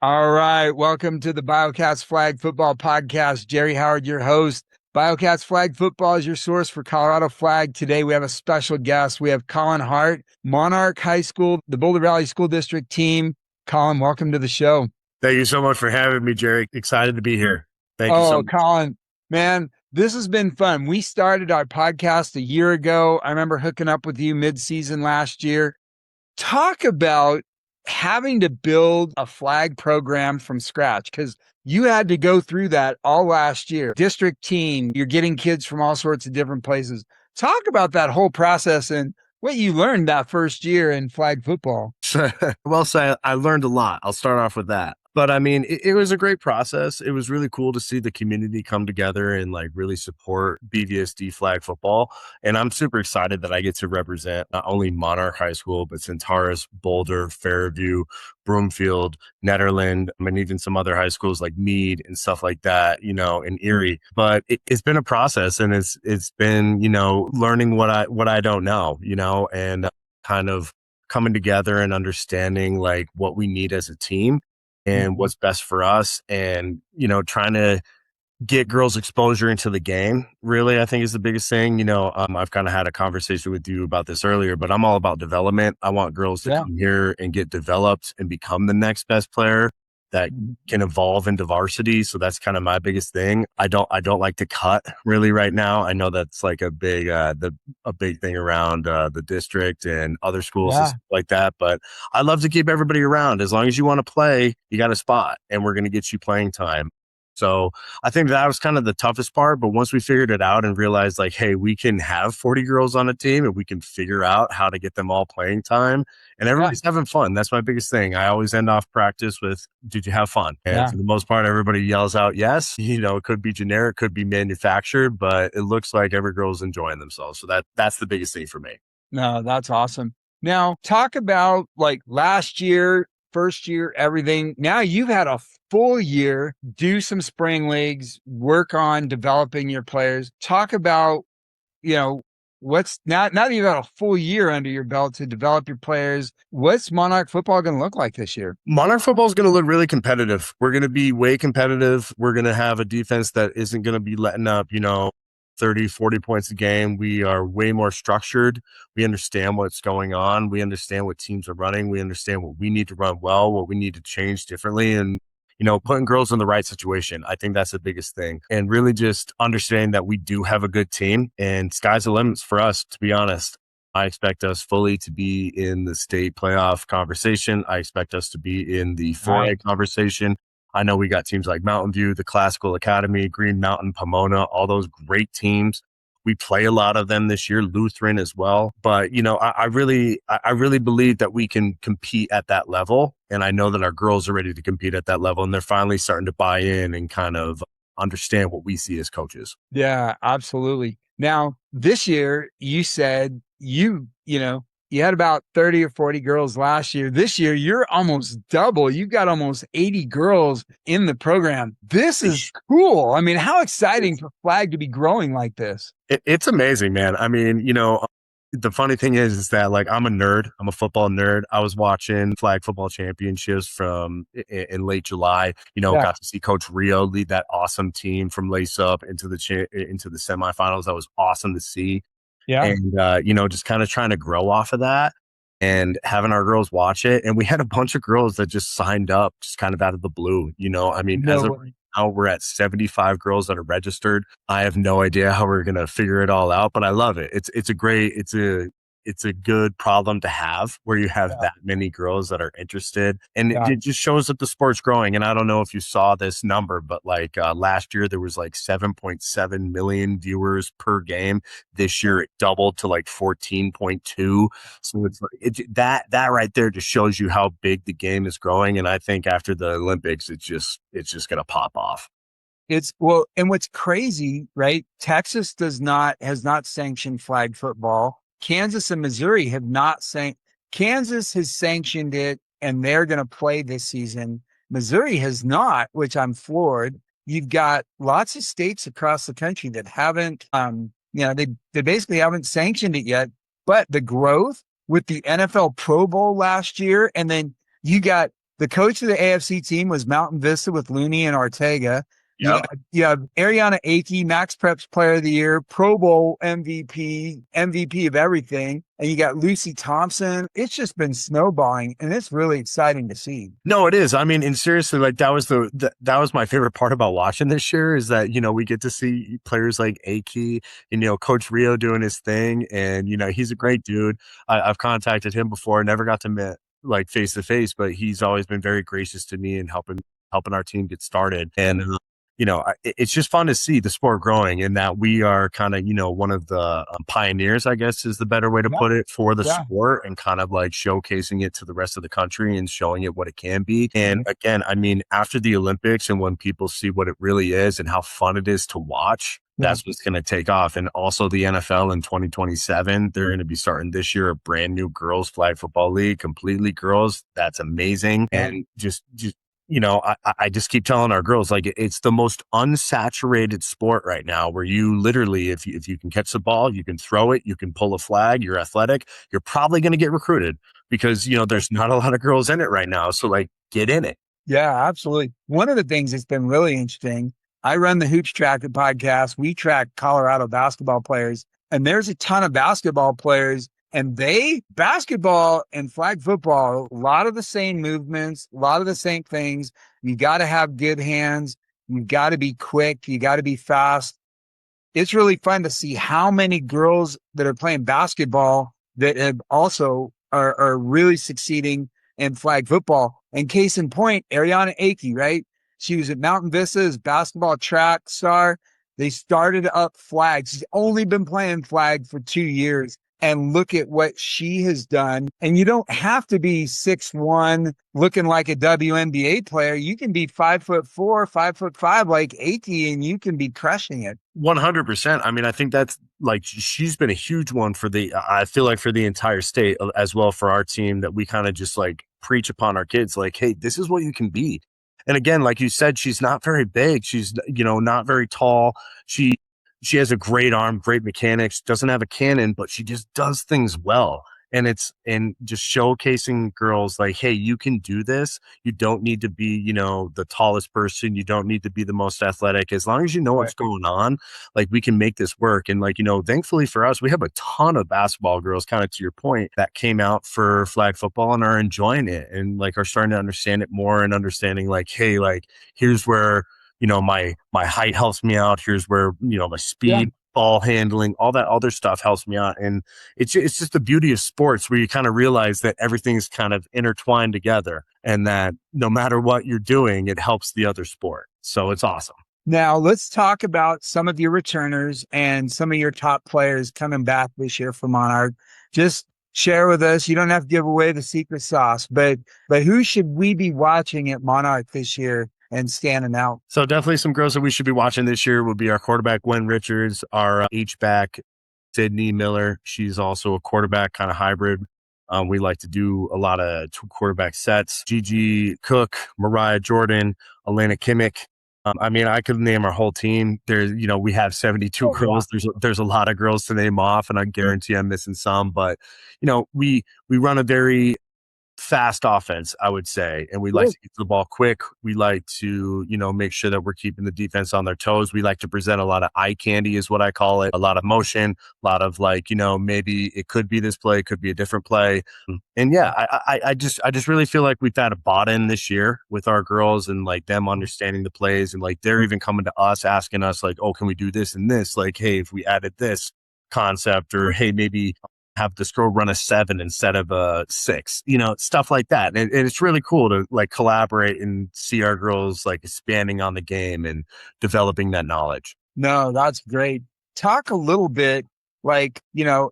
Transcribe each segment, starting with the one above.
All right. Welcome to the Biokats Flag Football Podcast. Jerry Howard, your host. Biokats Flag Football is your source for Colorado flag. Today, we have a special guest. We have Colin Hart, Monarch High School, the Boulder Valley School District team. Colin, welcome to the show. Thank you so much for having me, Jerry. Excited to be here. Thank you so much. Colin, man, this has been fun. We started our podcast a year ago. I remember hooking up with you mid-season last year. Talk about having to build a flag program from scratch, because you had to go through that all last year. District team, you're getting kids from all sorts of different places. Talk about that whole process and what you learned that first year in flag football. Well, I learned a lot. I'll start off with that. But I mean, it was a great process. It was really cool to see the community come together and like really support BVSD flag football. And I'm super excited that I get to represent not only Monarch High School, but Centaurus, Boulder, Fairview, Broomfield, Nederland, and even some other high schools like Meade and stuff like that, in Erie. But it's been a process, and it's been, learning what I don't know, and kind of coming together and understanding like what we need as a team and what's best for us, and, trying to get girls exposure into the game, really, I think is the biggest thing. I've kind of had a conversation with you about this earlier, but I'm all about development. I want girls to come here and get developed and become the next best player that can evolve into varsity. So that's kind of my biggest thing. I don't like to cut really right now. I know that's like a big thing around the district and other schools and stuff like that. But I love to keep everybody around. As long as you want to play, you got a spot, and we're going to get you playing time. So I think that was kind of the toughest part. But once we figured it out and realized like, hey, we can have 40 girls on a team and we can figure out how to get them all playing time and everybody's having fun. That's my biggest thing. I always end off practice with, did you have fun? And for the most part, everybody yells out, yes. It could be generic, could be manufactured, but it looks like every girl's enjoying themselves. So that's the biggest thing for me. No, that's awesome. Now talk about like last year, first year, everything. Now you've had a full year, do some spring leagues, work on developing your players. Talk about, what's now that you've got a full year under your belt to develop your players, what's Monarch football going to look like this year? Monarch football is going to look really competitive. We're going to be way competitive. We're going to have a defense that isn't going to be letting up, 30, 40 points a game. We are way more structured. We understand what's going on. We understand what teams are running. We understand what we need to run well, what we need to change differently. And, putting girls in the right situation. I think that's the biggest thing. And really just understanding that we do have a good team, and sky's the limits for us, to be honest. I expect us fully to be in the state playoff conversation. I expect us to be in the 4A conversation. I know we got teams like Mountain View, the Classical Academy, Green Mountain, Pomona, all those great teams. We play a lot of them this year, Lutheran as well. But, I really believe that we can compete at that level. And I know that our girls are ready to compete at that level, and they're finally starting to buy in and kind of understand what we see as coaches. Yeah, absolutely. Now, this year, you said you had about 30 or 40 girls last year. This year, you're almost double. You've got almost 80 girls in the program. This is cool. I mean, how exciting for flag to be growing like this. It's amazing, man. I mean, the funny thing is that like I'm a nerd. I'm a football nerd. I was watching flag football championships in late July. Got to see Coach Rio lead that awesome team from lace up into the semifinals. That was awesome to see. Yeah. And, just kind of trying to grow off of that and having our girls watch it. And we had a bunch of girls that just signed up just kind of out of the blue. As of right now, we're at 75 girls that are registered. I have no idea how we're going to figure it all out, but I love it. It's a good problem to have where you have that many girls that are interested, and it just shows that the sport's growing. And I don't know if you saw this number, but like last year there was like 7.7 million viewers per game. This year it doubled to like 14.2. So it's like that right there just shows you how big the game is growing. And I think after the Olympics, it's just going to pop off. And what's crazy, right? Texas has not sanctioned flag football. Kansas and Missouri have not Kansas has sanctioned it, and they're going to play this season. Missouri has not, which I'm floored. You've got lots of states across the country that haven't, they basically haven't sanctioned it yet. But the growth with the NFL Pro Bowl last year, and then you got The coach of the AFC team was Mountain Vista with Looney and Ortega. Yep. You have Ariana Akey, Max Preps Player of the Year, Pro Bowl MVP, MVP of everything. And you got Lucy Thompson. It's just been snowballing, and it's really exciting to see. No, it is. I mean, and seriously, like that was my favorite part about watching this year is that, we get to see players like Akey and, Coach Rio doing his thing. And, he's a great dude. I've contacted him before, never got to meet like face to face, but he's always been very gracious to me and helping our team get started. And, it's just fun to see the sport growing and that we are kind of, one of the pioneers, I guess is the better way to put it, for the sport, and kind of like showcasing it to the rest of the country and showing it what it can be. And again, I mean, after the Olympics and when people see what it really is and how fun it is to watch, that's what's going to take off. And also the NFL in 2027, they're going to be starting this year a brand new girls flag football league, completely girls. That's amazing. And just I just keep telling our girls, like, it's the most unsaturated sport right now, where you literally, if you can catch the ball, you can throw it, you can pull a flag, you're athletic, you're probably going to get recruited because, there's not a lot of girls in it right now. So like, get in it. Yeah, absolutely. One of the things that's been really interesting, I run the Hoops Tracker podcast. We track Colorado basketball players, and there's a ton of basketball players. And basketball and flag football, a lot of the same movements, a lot of the same things. You got to have good hands. You got to be quick. You got to be fast. It's really fun to see how many girls that are playing basketball that have also are really succeeding in flag football. And case in point, Ariana Akey, right? She was at Mountain Vista as basketball track star. They started up flag. She's only been playing flag for 2 years. And look at what she has done. And you don't have to be 6'1", looking like a WNBA player. You can be 5'4", 5'5", like Akey, and you can be crushing it. 100%. I mean, I think that's like, she's been a huge one I feel like for the entire state, as well for our team, that we kind of just like preach upon our kids, like, hey, this is what you can be. And again, like you said, she's not very big. She's, not very tall. She has a great arm, great mechanics, doesn't have a cannon, but she just does things well. And just showcasing girls like, hey, you can do this. You don't need to be, the tallest person. You don't need to be the most athletic. As long as you know what's going on, like, we can make this work. And like, thankfully for us, we have a ton of basketball girls, kind of to your point, that came out for flag football and are enjoying it and like are starting to understand it more and understanding like, hey, like, here's where, my height helps me out. Here's where, my speed, ball handling, all that other stuff helps me out. And it's just the beauty of sports, where you kind of realize that everything's kind of intertwined together and that no matter what you're doing, it helps the other sport. So it's awesome. Now let's talk about some of your returners and some of your top players coming back this year for Monarch. Just share with us. You don't have to give away the secret sauce, but who should we be watching at Monarch this year and standing out? So definitely some girls that we should be watching this year would be our quarterback, Gwen Richards, our H-back, Sydney Miller. She's also a quarterback, kind of hybrid. We like to do a lot of quarterback sets. Gigi Cook, Mariah Jordan, Elena Kimmick. I mean, I could name our whole team. There's, we have 72 girls. There's a lot of girls to name off, and I guarantee I'm missing some. But, we run a very fast offense, I would say. And we like to get the ball quick. We like to, make sure that we're keeping the defense on their toes. We like to present a lot of eye candy is what I call it. A lot of motion, a lot of like, maybe it could be this play, could be a different play. And yeah, I just really feel like we've had a bought-in this year with our girls and like them understanding the plays, and like they're even coming to us asking us like, oh, can we do this and this? Like, hey, if we added this concept, or hey, maybe have this girl run a 7 instead of a 6, stuff like that. And it's really cool to like collaborate and see our girls like expanding on the game and developing that knowledge. No, that's great. Talk a little bit like,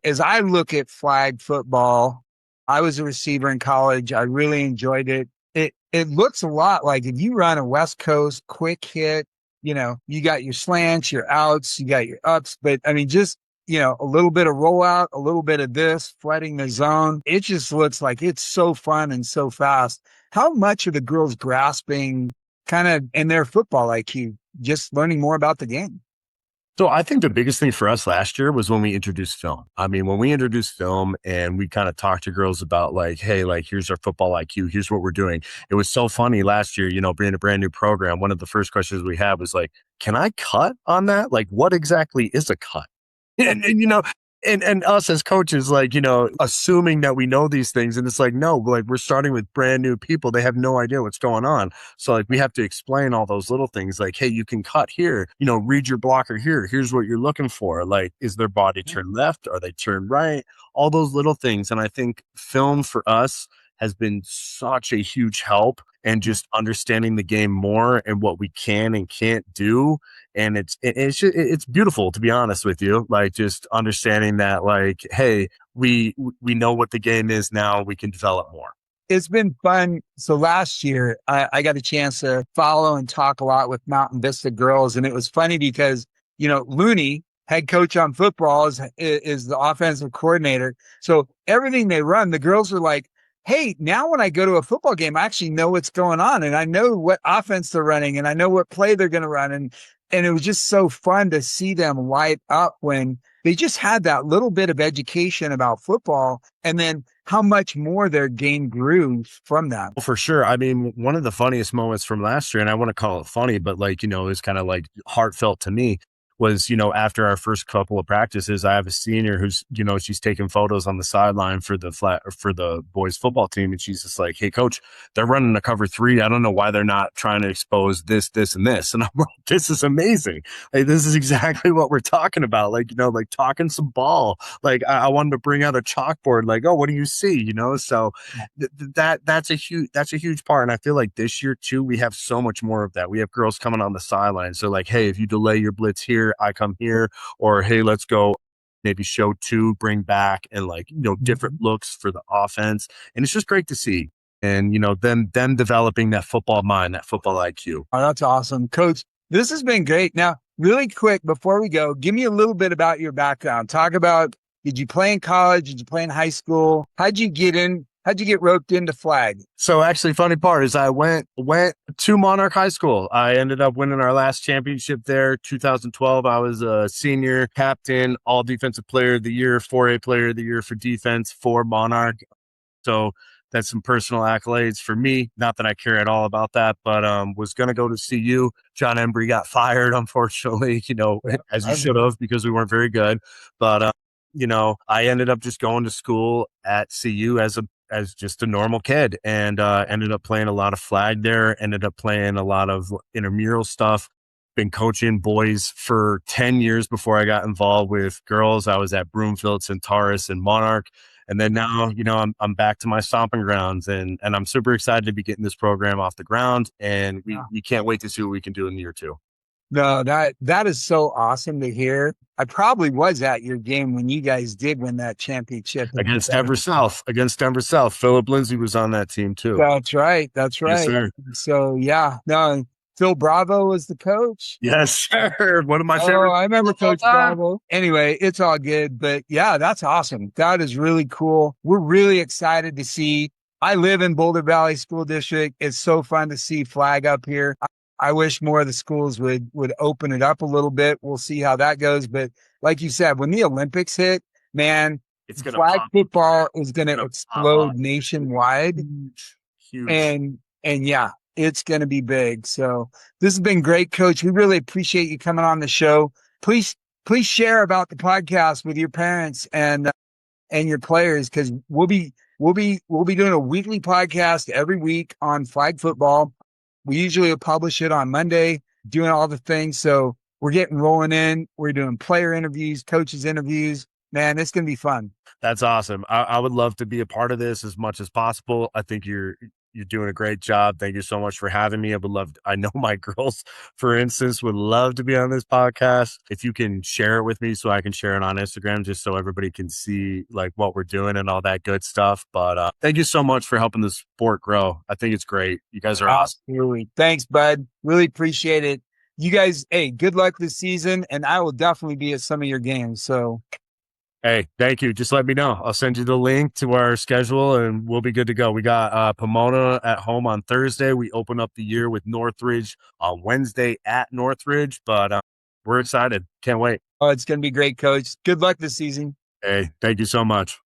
as I look at flag football, I was a receiver in college. I really enjoyed it. It looks a lot like if you run a West Coast quick hit, you got your slants, your outs, you got your ups, but I mean, just a little bit of rollout, a little bit of this, flooding the zone. It just looks like it's so fun and so fast. How much are the girls grasping kind of in their football IQ, just learning more about the game? So I think the biggest thing for us last year was when we introduced film. I mean, when we introduced film and we kind of talked to girls about like, hey, like here's our football IQ, here's what we're doing. It was so funny last year, being a brand new program. One of the first questions we had was like, can I cut on that? Like, what exactly is a cut? And us as coaches, like, assuming that we know these things. And it's like, no, like we're starting with brand new people. They have no idea what's going on. So like we have to explain all those little things like, hey, you can cut here, read your blocker here. Here's what you're looking for. Like, is their body turned left? Are they turned right? All those little things. And I think film for us has been such a huge help and just understanding the game more and what we can and can't do. And it's beautiful, to be honest with you, like just understanding that like, hey, we know what the game is now, we can develop more. It's been fun. So last year I got a chance to follow and talk a lot with Mountain Vista girls. And it was funny because, Looney, head coach on football, is the offensive coordinator. So everything they run, the girls are like, hey, now when I go to a football game, I actually know what's going on and I know what offense they're running and I know what play they're going to run. And it was just so fun to see them light up when they just had that little bit of education about football and then how much more their game grew from that. Well, for sure. I mean, one of the funniest moments from last year, and I want to call it funny, but like, it's kind of like heartfelt to me, was, after our first couple of practices, I have a senior who's, she's taking photos on the sideline for the boys football team. And she's just like, hey, coach, they're running a cover 3. I don't know why they're not trying to expose this, this, and this. And I'm like, this is amazing. Like, this is exactly what we're talking about. Like, like talking some ball. Like I wanted to bring out a chalkboard, like, oh, what do you see? So that's a huge part. And I feel like this year too, we have so much more of that. We have girls coming on the sideline. So like, hey, if you delay your blitz here, I come here, or hey, let's go maybe show 2, bring back, and like, different looks for the offense. And it's just great to see. And, them developing that football mind, that football IQ. Oh, that's awesome. Coach, this has been great. Now, really quick, before we go, give me a little bit about your background. Talk about, did you play in college? Did you play in high school? How'd you get roped into flag? So actually, funny part is I went to Monarch High School. I ended up winning our last championship there, 2012. I was a senior captain, all defensive player of the year, 4A player of the year for defense for Monarch. So that's some personal accolades for me. Not that I care at all about that, but was going to go to CU. John Embry got fired, unfortunately, as he should have, because we weren't very good. But, I ended up just going to school at CU as just a normal kid, and ended up playing a lot of flag there, ended up playing a lot of intramural stuff. Been coaching boys for 10 years before I got involved with girls. I was at Broomfield, Centaurus, and Monarch. And then now, I'm back to my stomping grounds, and I'm super excited to be getting this program off the ground. And we can't wait to see what we can do in year 2. No, that is so awesome to hear. I probably was at your game when you guys did win that championship against Denver South. Philip Lindsay was on that team too. That's right. Yes, sir. So yeah, no, Phil Bravo was the coach. Yes, sir. One of my favorite. Oh, I remember Coach Bravo. Anyway, it's all good, but yeah, that's awesome. That is really cool. We're really excited to see. I live in Boulder Valley School District. It's so fun to see flag up here. I wish more of the schools would open it up a little bit. We'll see how that goes. But like you said, when the Olympics hit, man, flag football is going to explode nationwide. Huge. And yeah, it's going to be big. So this has been great, Coach. We really appreciate you coming on the show. Please share about the podcast with your parents and your players, because we'll be doing a weekly podcast every week on flag football. We usually publish it on Monday, doing all the things. So we're getting rolling in. We're doing player interviews, coaches interviews. Man, it's going to be fun. That's awesome. I would love to be a part of this as much as possible. I think you're doing a great job. Thank you so much for having me. I know my girls, for instance, would love to be on this podcast. If you can share it with me so I can share it on Instagram, just so everybody can see like what we're doing and all that good stuff. But thank you so much for helping the sport grow. I think it's great. You guys are awesome. Thanks, bud. Really appreciate it. You guys, hey, good luck this season. And I will definitely be at some of your games. So hey, thank you. Just let me know. I'll send you the link to our schedule and we'll be good to go. We got Pomona at home on Thursday. We open up the year with Northridge on Wednesday at Northridge, but we're excited. Can't wait. Oh, it's going to be great, Coach. Good luck this season. Hey, thank you so much.